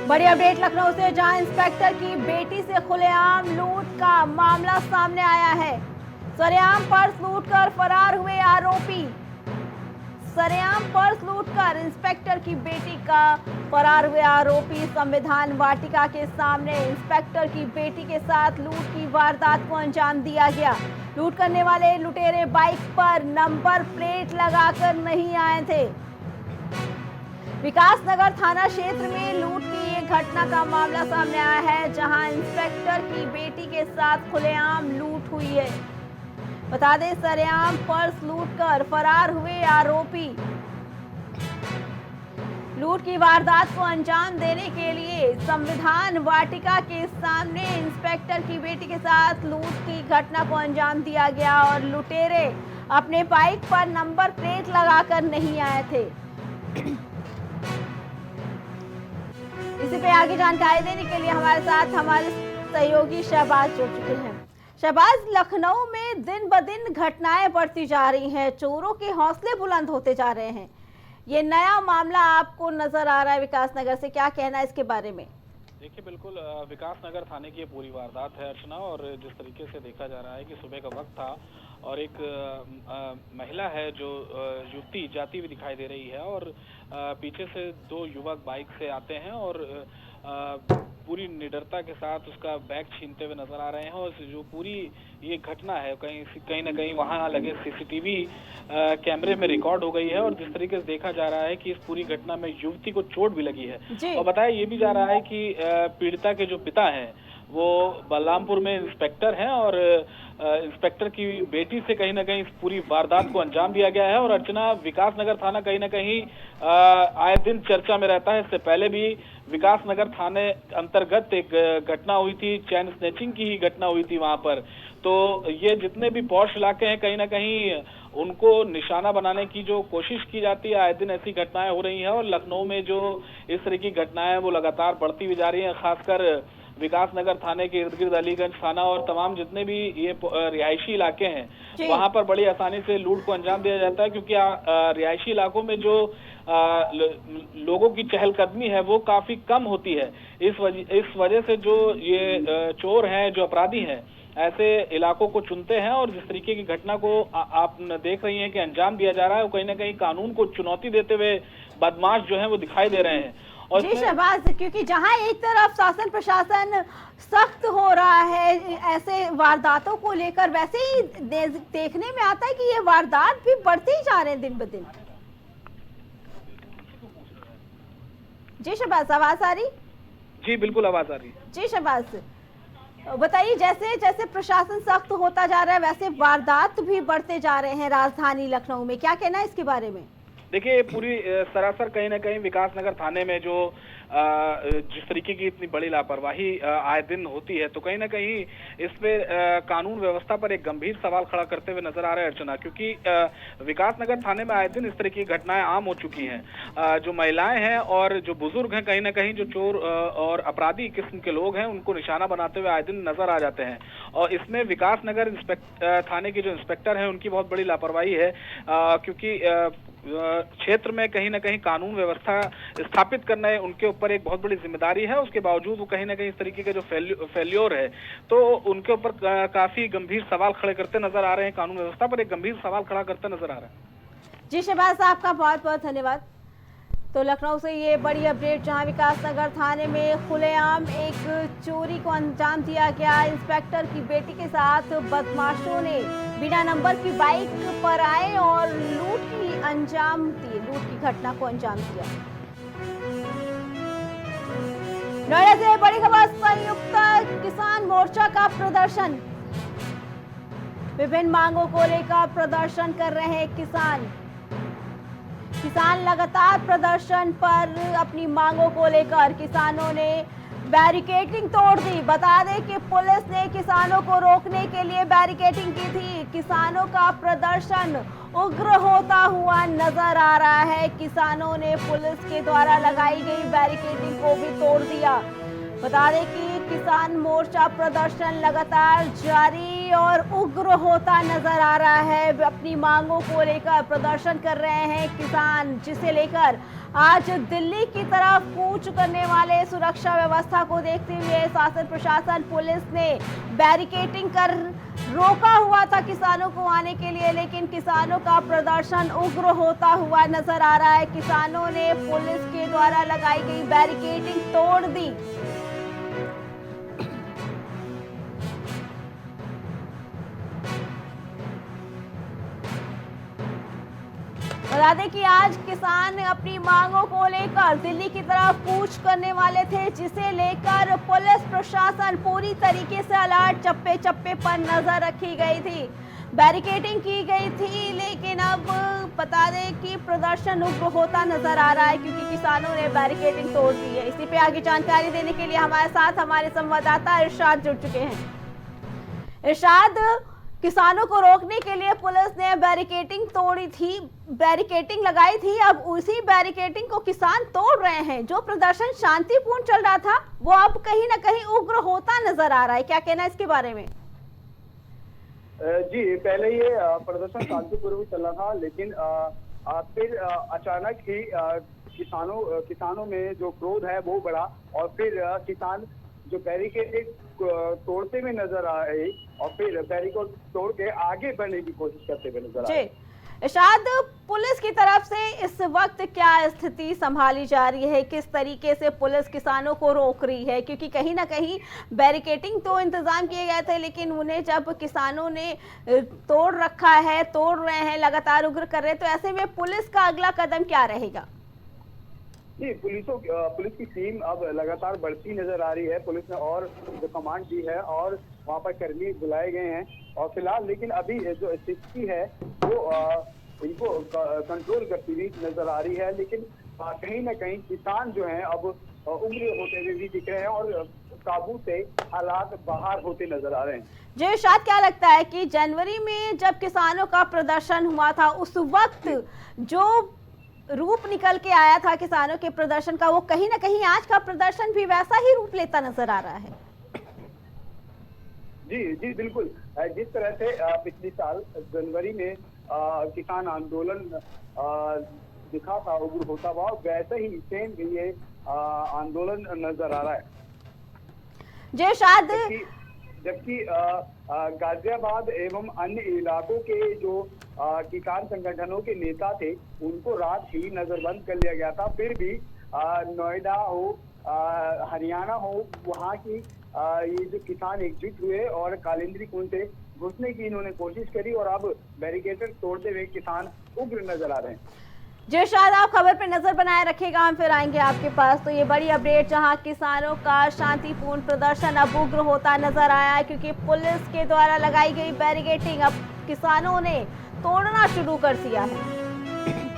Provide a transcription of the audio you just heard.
बड़ी अपडेट लखनऊ से, जहां इंस्पेक्टर की बेटी से खुलेआम लूट का मामला सामने आया है। सरेआम पर्स लूटकर फरार हुए आरोपी। सरेआम पर्स लूटकर इंस्पेक्टर की बेटी का फरार हुए आरोपी। संविधान वाटिका के सामने इंस्पेक्टर की बेटी के साथ लूट की वारदात को अंजाम दिया गया। लूट करने वाले लुटेरे बाइक पर नंबर प्लेट लगाकर नहीं आए थे। विकास नगर थाना क्षेत्र में लूट की एक घटना का मामला सामने आया है, जहां इंस्पेक्टर की बेटी के साथ खुलेआम लूट हुई है। बता दें, सरेआम पर्स लूटकर फरार हुए आरोपी लूट की वारदात को अंजाम देने के लिए संविधान वाटिका के सामने इंस्पेक्टर की बेटी के साथ लूट की घटना को अंजाम दिया गया और लुटेरे अपने बाइक पर नंबर प्लेट लगाकर नहीं आए थे। इसी पे आगे जानकारी देने के लिए हमारे साथ हमारे सहयोगी शहबाज जुड़ चुके हैं। शहबाज, लखनऊ में दिन ब दिन घटनाएं बढ़ती जा रही हैं, चोरों के हौसले बुलंद होते जा रहे हैं। ये नया मामला आपको नजर आ रहा है विकास नगर से, क्या कहना है इसके बारे में? देखिए, बिल्कुल विकास नगर थाने की ये पूरी वारदात है अर्चना। और जिस तरीके से देखा जा रहा है कि सुबह का वक्त था और एक महिला है जो युवती जाती हुई दिखाई दे रही है और पीछे से दो युवक बाइक से आते हैं और पूरी निडरता के साथ उसका बैग छीनते हुए नजर आ रहे हैं। और जो पूरी ये घटना है कहीं ना कहीं वहां लगे सीसीटीवी कैमरे में रिकॉर्ड हो गई है। और जिस तरीके से देखा जा रहा है कि इस पूरी घटना में युवती को चोट भी लगी है। और बताया ये भी जा रहा है कि पीड़िता के जो पिता हैं वो बलरामपुर में इंस्पेक्टर हैं और इंस्पेक्टर की बेटी से कहीं ना कहीं इस पूरी वारदात को अंजाम दिया गया है। और अर्चना, विकास नगर थाना कहीं ना कहीं आए दिन चर्चा में रहता है। इससे पहले भी विकास नगर थाने अंतर्गत एक घटना हुई थी, चैन स्नैचिंग की ही घटना हुई थी वहां पर। तो ये जितने भी पॉश इलाके हैं कहीं ना कहीं उनको निशाना बनाने की जो कोशिश की जाती है, आए दिन ऐसी घटनाएं हो रही हैं। और लखनऊ में जो इस तरह की घटनाएं वो लगातार बढ़ती हुई जा रही हैं। खासकर विकास नगर थाने के इर्द गिर्द अलीगंज थाना और तमाम जितने भी ये रिहायशी इलाके हैं वहां पर बड़ी आसानी से लूट को अंजाम दिया जाता है, क्योंकि रिहायशी इलाकों में जो लोगों की चहलकदमी है वो काफी कम होती है। इस वजह से जो ये चोर हैं, जो अपराधी हैं, ऐसे इलाकों को चुनते हैं। और जिस तरीके की घटना को आप देख रही हैं कि अंजाम दिया जा रहा है, वो कहीं ना कहीं कानून को चुनौती देते हुए बदमाश जो हैं वो दिखाई दे रहे हैं। और जी शहबाज, क्योंकि जहां एक तरफ शासन प्रशासन सख्त हो रहा है ऐसे वारदातों को लेकर, वैसे ही देखने में आता है कि ये वारदात भी बढ़ते ही जा रहे हैं दिन ब दिन। जी शहबाज, आवाज आ रही? जी बिल्कुल आवाज आ रही। जी शहबाज, बताइए, जैसे जैसे प्रशासन सख्त होता जा रहा है वैसे वारदात भी बढ़ते जा रहे हैं राजधानी लखनऊ में, क्या कहना है इसके बारे में? देखिए, पूरी सरासर कहीं ना कहीं विकास नगर थाने में जो जिस तरीके की इतनी बड़ी लापरवाही आए दिन होती है, तो कहीं ना कहीं इस पे कानून व्यवस्था पर एक गंभीर सवाल खड़ा करते हुए नजर आ रहे हैं अर्चना। क्योंकि विकास नगर थाने में आए दिन इस तरह की घटनाएं आम हो चुकी हैं। जो महिलाएं हैं और जो बुजुर्ग हैं, कहीं ना कहीं जो चोर और अपराधी किस्म के लोग हैं उनको निशाना बनाते हुए आए दिन नजर आ जाते हैं। और इसमें विकास नगर थाने के जो इंस्पेक्टर हैं उनकी बहुत बड़ी लापरवाही है, क्योंकि क्षेत्र में कहीं ना कहीं कानून व्यवस्था स्थापित करना है उनके ऊपर एक बहुत बड़ी जिम्मेदारी है। उसके बावजूद वो कहीं ना कहीं इस तरीके का जो फेल्योर है तो उनके ऊपर काफी गंभीर सवाल खड़े करते नजर आ रहे हैं, कानून व्यवस्था पर एक गंभीर सवाल खड़ा करते नजर आ रहा है। जी शहबाज, आपका बहुत बहुत धन्यवाद। तो लखनऊ से ये बड़ी अपडेट, जहां विकास नगर थाने में खुलेआम एक चोरी को अंजाम दिया गया। इंस्पेक्टर की बेटी के साथ बदमाशों ने बिना नंबर की बाइक पर आए और लूट की घटना को अंजाम दिया। नोएडा से बड़ी खबर, संयुक्त किसान मोर्चा का प्रदर्शन। विभिन्न मांगों को लेकर प्रदर्शन कर रहे हैं किसान लगातार प्रदर्शन पर अपनी मांगों को लेकर किसानों ने बैरिकेडिंग तोड़ दी। बता दें कि पुलिस ने किसानों को रोकने के लिए बैरिकेडिंग की थी। किसानों का प्रदर्शन उग्र होता हुआ नजर आ रहा है। किसानों ने पुलिस के द्वारा लगाई गई बैरिकेडिंग को भी तोड़ दिया। बता दें कि किसान मोर्चा प्रदर्शन लगातार जारी दूसरी ओर उग्र होता नजर आ रहा है। अपनी मांगों को लेकर प्रदर्शन कर रहे हैं किसान, जिसे लेकर आज दिल्ली की तरफ कूच करने वाले सुरक्षा व्यवस्था को देखते हुए शासन प्रशासन पुलिस ने बैरिकेडिंग कर रोका हुआ था किसानों को आने के लिए, लेकिन किसानों का प्रदर्शन उग्र होता हुआ नजर आ रहा है। किसानों ने पुलिस के द्वारा लगाई गई बैरिकेडिंग तोड़ दी। बता दें कि आज किसान अपनी मांगों को लेकर दिल्ली की तरफ कूच करने वाले थे, जिसे लेकर पुलिस प्रशासन पूरी तरीके से अलर्ट, चप्पे चप्पे पर नजर रखी गई थी, बैरिकेडिंग की गई थी। लेकिन अब बता दें कि प्रदर्शन उग्र होता नजर आ रहा है, क्योंकि किसानों ने बैरिकेडिंग तोड़ दी है। इसी पे आगे जानकारी देने के लिए हमारे साथ हमारे संवाददाता इरशाद जुड़ चुके हैं। इरशाद, किसानों को रोकने के लिए पुलिस ने बैरिकेडिंग तोड़ी थी, बैरिकेडिंग लगाई थी, अब उसी बैरिकेडिंग को किसान तोड़ रहे हैं। जो प्रदर्शन शांतिपूर्ण चल रहा था वो अब कहीं ना कहीं उग्र होता नजर आ रहा है, क्या कहना है इसके बारे में? जी, पहले ये प्रदर्शन शांतिपूर्वक चला था, लेकिन फिर अचानक ही किसानों में जो क्रोध है वो बढ़ा और फिर किसान जो बैरिकेड तोड़ते हुए नजर आए और फिर बैरिकेड तोड़ के आगे बढ़ने की कोशिश करते हुए नजर आए। इरशाद, पुलिस की तरफ से इस वक्त क्या स्थिति संभाली जा रही है, किस तरीके से पुलिस किसानों को रोक रही है? क्योंकि कहीं ना कहीं बैरिकेडिंग तो इंतजाम किए गए थे, लेकिन उन्हें जब किसानों ने तोड़ रखा है, तोड़ रहे हैं, लगातार उग्र कर रहे हैं, तो ऐसे में पुलिस का अगला कदम क्या रहेगा? जी, पुलिस की टीम अब लगातार बढ़ती नजर आ रही है। पुलिस ने और जो कमांड दी है और वहां पर कर्मी बुलाए गए हैं और फिलहाल लेकिन अभी जो स्थिति है वो इनको कंट्रोल करती हुई नजर आ रही है, लेकिन कहीं ना कहीं किसान जो हैं अब उग्र होते हुए भी दिख रहे हैं और काबू से हालात बाहर होते नजर आ रहे हैं। जी इरशाद, क्या लगता है कि जनवरी में जब किसानों का प्रदर्शन हुआ था, उस वक्त जो रूप निकल के आया था किसानों के प्रदर्शन का, वो कहीं ना कहीं आज का प्रदर्शन भी वैसा ही रूप लेता नजर आ रहा है? जी बिल्कुल। जिस तरह से पिछले साल जनवरी में किसान आंदोलन दिखा था, उग्र होता हुआ, वैसे ही सेम ये आंदोलन नजर आ रहा है। जी इरशाद, जबकि गाजियाबाद एवं अन्य इलाकों के जो किसान संगठनों के नेता थे उनको रात ही नजरबंद कर लिया गया था, फिर भी नोएडा हो, हरियाणा हो, वहाँ की ये जो किसान एकजुट हुए और कालिंदी कुंड से घुसने की इन्होंने कोशिश करी और अब बैरिकेड तोड़ते हुए किसान उग्र नजर आ रहे हैं। जी शायद आप खबर पे नजर बनाए रखेगा, हम फिर आएंगे आपके पास। तो ये बड़ी अपडेट, जहां किसानों का शांतिपूर्ण प्रदर्शन अब उग्र होता नजर आया है, क्योंकि पुलिस के द्वारा लगाई गई बैरिकेडिंग अब किसानों ने तोड़ना शुरू कर दिया है।